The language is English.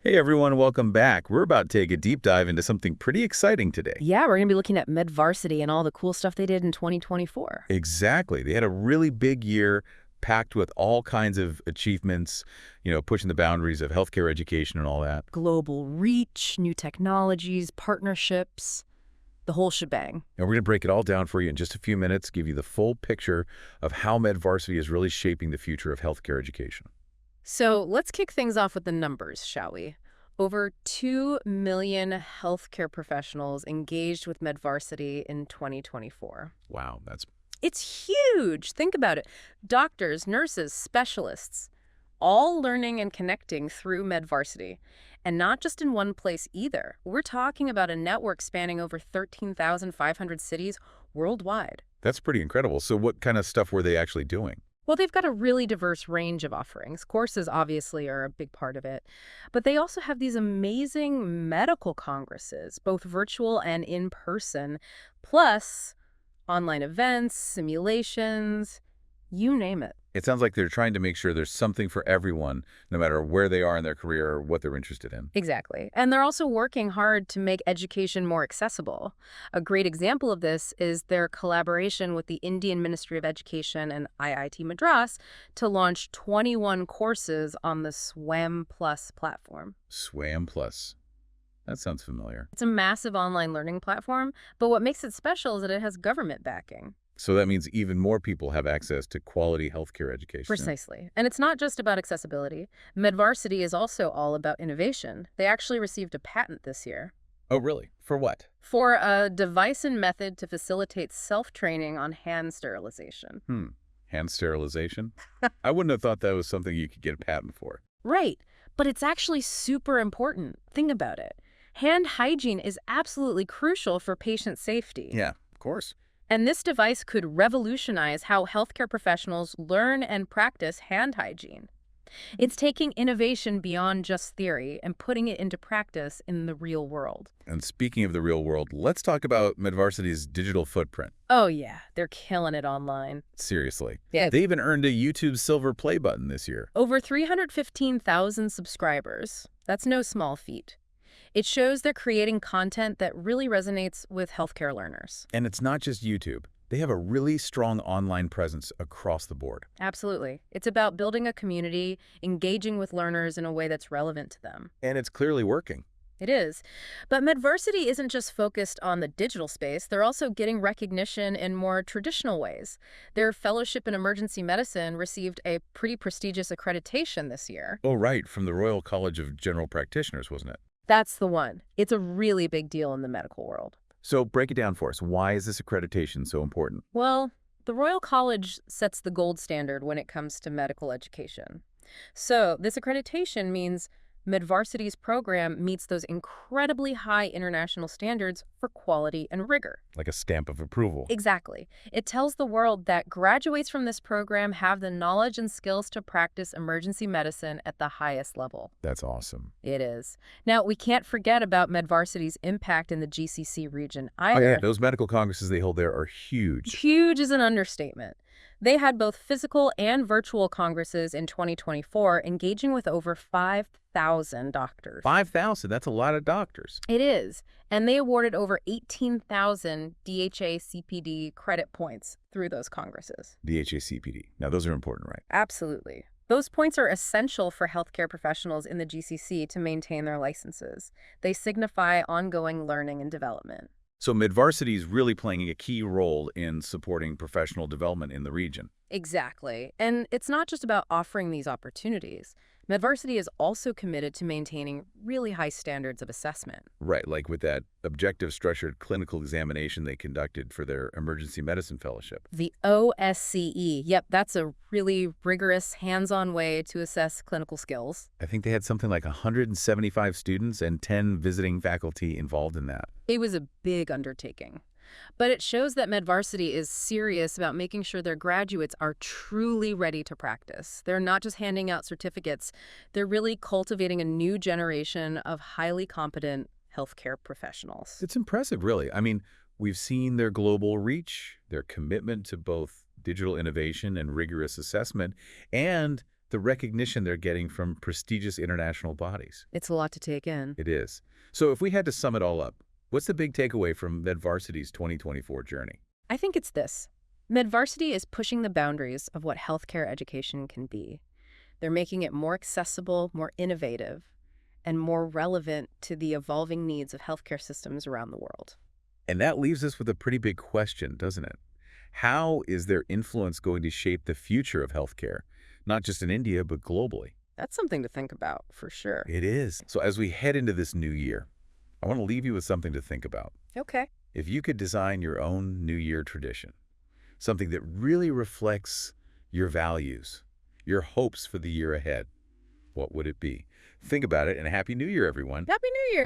Hey everyone, welcome back. We're about to take a deep dive into something pretty exciting today. Yeah, we're going to be looking at MedVarsity and all the cool stuff they did in 2024. Exactly. They had a really big year packed with all kinds of achievements, pushing the boundaries of healthcare education and all that. Global reach, new technologies, partnerships, the whole shebang. And we're going to break it all down for you in just a few minutes, give you the full picture of how MedVarsity is really shaping the future of healthcare education. So let's kick things off with the numbers, shall we? Over 2 million healthcare professionals engaged with MedVarsity in 2024. Wow, that's It's huge. Think about it. Doctors, nurses, specialists, all learning and connecting through MedVarsity. And not just in one place either. We're talking about a network spanning over 13,500 cities worldwide. that's pretty incredible. So what kind of stuff were they actually doing? Well, they've got a really diverse range of offerings. Courses, obviously, are a big part of it. But they also have these amazing medical congresses, both virtual and in person, plus online events, simulations, you name it. It sounds like they're trying to make sure there's something for everyone, no matter where they are in their career or what they're interested in. Exactly. And they're also working hard to make education more accessible. A great example of this is their collaboration with the Indian Ministry of Education and IIT Madras to launch 21 courses on the SWAM Plus platform. SWAM Plus. That sounds familiar. It's a massive online learning platform, but what makes it special is that it has government backing. So that means even more people have access to quality healthcare education. Precisely. And it's not just about accessibility. MedVarsity is also all about innovation. They actually received a patent this year Oh, really? For what? for a device and method to facilitate self-training on hand sterilization. Hand sterilization? I wouldn't have thought that was something you could get a patent for. Right. But it's actually super important. Think about it. Hand hygiene is absolutely crucial for patient safety. Yeah, of course. And this device could revolutionize how healthcare professionals learn and practice hand hygiene. It's taking innovation beyond just theory and putting it into practice in the real world. And speaking of the real world, let's talk about MedVarsity's digital footprint. Oh yeah, they're killing it online. Seriously. Yeah. They even earned a YouTube Silver Play button this year. Over 315,000 subscribers. That's no small feat. It shows they're creating content that really resonates with healthcare learners. And it's not just YouTube. They have a really strong online presence across the board. Absolutely. It's about building a community, engaging with learners in a way that's relevant to them. And it's clearly working. It is. But MedVarsity isn't just focused on the digital space. They're also getting recognition in more traditional ways. Their fellowship in emergency medicine received a pretty prestigious accreditation this year. Oh, right, from the Royal College of General Practitioners, wasn't it? That's the one. It's a really big deal in the medical world. So break it down for us. Why is this accreditation so important? Well, the Royal College sets the gold standard when it comes to medical education. So this accreditation means MedVarsity's program meets those incredibly high international standards for quality and rigor. Like a stamp of approval. Exactly. It tells the world that graduates from this program have the knowledge and skills to practice emergency medicine at the highest level. That's awesome. It is. Now, we can't forget about MedVarsity's impact in the GCC region Oh, either. yeah, those medical congresses they hold there are huge. Huge is an understatement. They had both physical and virtual congresses in 2024, engaging with over 5,000 doctors. 5,000, that's a lot of doctors. It is. And they awarded over 18,000 DHA CPD credit points through those congresses. The HACPD. Now, those are important, right? Absolutely. Those points are essential for healthcare professionals in the GCC to maintain their licenses. They signify ongoing learning and development. So MedVarsity is really playing a key role in supporting professional development in the region. Exactly. And it's not just about offering these opportunities. MedVarsity is also committed to maintaining really high standards of assessment. Right, like with that objective structured clinical examination they conducted for their emergency medicine fellowship. The OSCE. Yep, that's a really rigorous, hands-on way to assess clinical skills. I think they had something like 175 students and 10 visiting faculty involved in that. It was a big undertaking. But it shows that MedVarsity is serious about making sure their graduates are truly ready to practice. They're not just handing out certificates. They're really cultivating a new generation of highly competent healthcare professionals. It's impressive, really. I mean, we've seen their global reach, their commitment to both digital innovation and rigorous assessment, and the recognition they're getting from prestigious international bodies. It's a lot to take in. It is. So if we had to sum it all up, what's the big takeaway from MedVarsity's 2024 journey? I think it's this. MedVarsity is pushing the boundaries of what healthcare education can be. They're making it more accessible, more innovative, and more relevant to the evolving needs of healthcare systems around the world. And that leaves us with a pretty big question, doesn't it? How is their influence going to shape the future of healthcare, not just in India, but globally? That's something to think about, for sure. It is. So as we head into this new year, I want to leave you with something to think about. Okay. If you could design your own New Year tradition, something that really reflects your values, your hopes for the year ahead, what would it be? Think about it, and Happy New Year, everyone. Happy New Year!